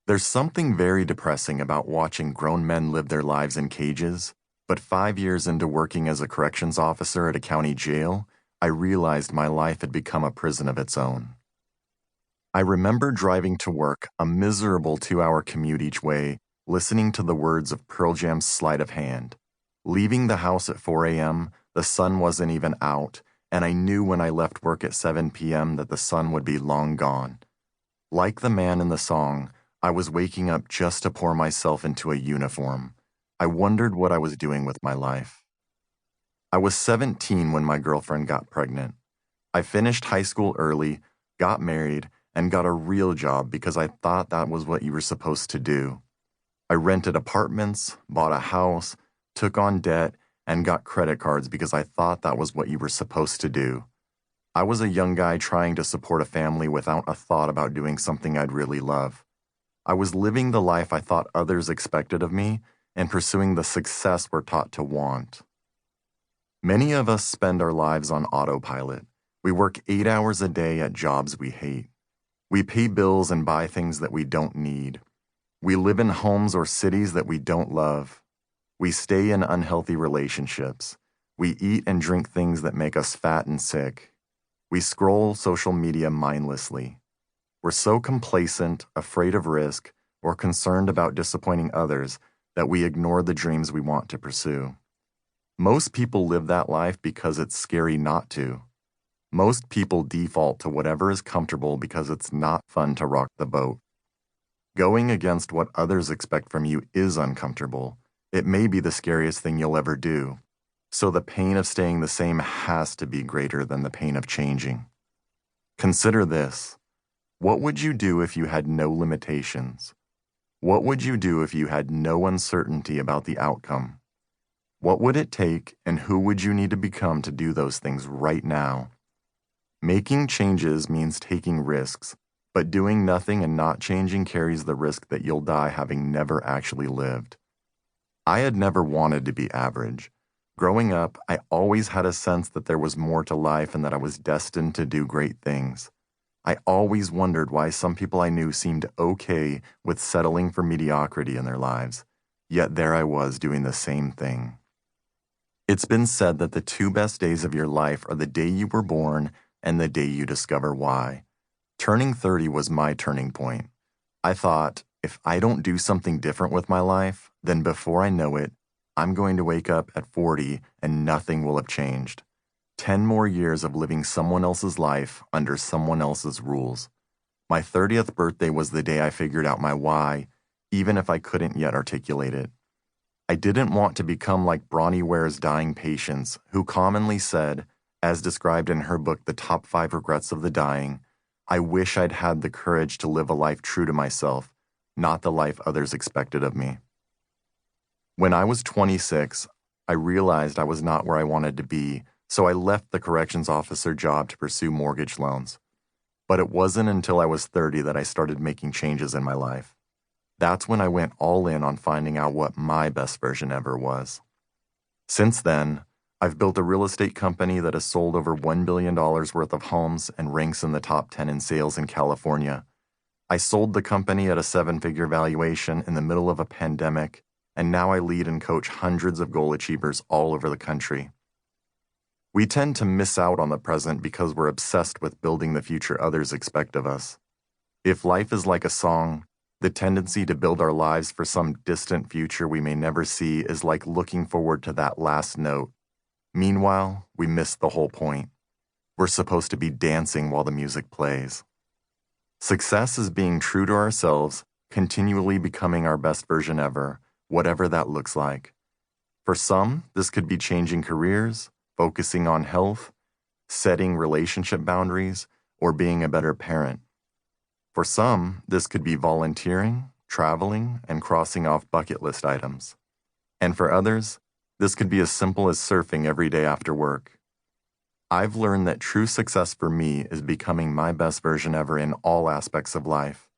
There's something very depressing about watching grown men live their lives in cages, but 5 years into working as a corrections officer at a county jail, I realized my life had become a prison of its own. I remember driving to work, a miserable 2-hour commute each way, listening to the words of Pearl Jam's Sleight of Hand. Leaving the house at 4 a.m., the sun wasn't even out, and I knew when I left work at 7 p.m. that the sun would be long gone. Like the man in the song, I was waking up just to pour myself into a uniform. I wondered what I was doing with my life. I was 17 when my girlfriend got pregnant. I finished high school early, got married, and got a real job because I thought that was what you were supposed to do. I rented apartments, bought a house, took on debt, and got credit cards because I thought that was what you were supposed to do. I was a young guy trying to support a family without a thought about doing something I'd really love. I was living the life I thought others expected of me and pursuing the success we're taught to want. Many of us spend our lives on autopilot. We work 8 hours a day at jobs we hate. We pay bills and buy things that we don't need. We live in homes or cities that we don't love. We stay in unhealthy relationships. We eat and drink things that make us fat and sick. We scroll social media mindlessly. We're so complacent, afraid of risk, or concerned about disappointing others that we ignore the dreams we want to pursue. Most people live that life because it's scary not to. Most people default to whatever is comfortable because it's not fun to rock the boat. Going against what others expect from you is uncomfortable. It may be the scariest thing you'll ever do. So the pain of staying the same has to be greater than the pain of changing. Consider this. What would you do if you had no limitations? What would you do if you had no uncertainty about the outcome? What would it take and who would you need to become to do those things right now? Making changes means taking risks, but doing nothing and not changing carries the risk that you'll die having never actually lived. I had never wanted to be average. Growing up, I always had a sense that there was more to life and that I was destined to do great things. I always wondered why some people I knew seemed okay with settling for mediocrity in their lives, yet there I was doing the same thing. It's been said that the 2 best days of your life are the day you were born and the day you discover why. Turning 30 was my turning point. I thought, if I don't do something different with my life, then before I know it, I'm going to wake up at 40 and nothing will have changed. 10 more years of living someone else's life under someone else's rules. My 30th birthday was the day I figured out my why, even if I couldn't yet articulate it. I didn't want to become like Bronnie Ware's dying patients, who commonly said, as described in her book The Top 5 Regrets of the Dying, I wish I'd had the courage to live a life true to myself, not the life others expected of me. When I was 26, I realized I was not where I wanted to be, so I left the corrections officer job to pursue mortgage loans. But it wasn't until I was 30 that I started making changes in my life. That's when I went all in on finding out what my best version ever was. Since then, I've built a real estate company that has sold over $1 billion worth of homes and ranks in the top 10 in sales in California. I sold the company at a 7-figure valuation in the middle of a pandemic, and now I lead and coach hundreds of goal achievers all over the country. We tend to miss out on the present because we're obsessed with building the future others expect of us. If life is like a song, the tendency to build our lives for some distant future we may never see is like looking forward to that last note. Meanwhile, we miss the whole point. We're supposed to be dancing while the music plays. Success is being true to ourselves, continually becoming our best version ever, whatever that looks like. For some, this could be changing careers, focusing on health, setting relationship boundaries, or being a better parent. For some, this could be volunteering, traveling, and crossing off bucket list items. And for others, this could be as simple as surfing every day after work. I've learned that true success for me is becoming my best version ever in all aspects of life.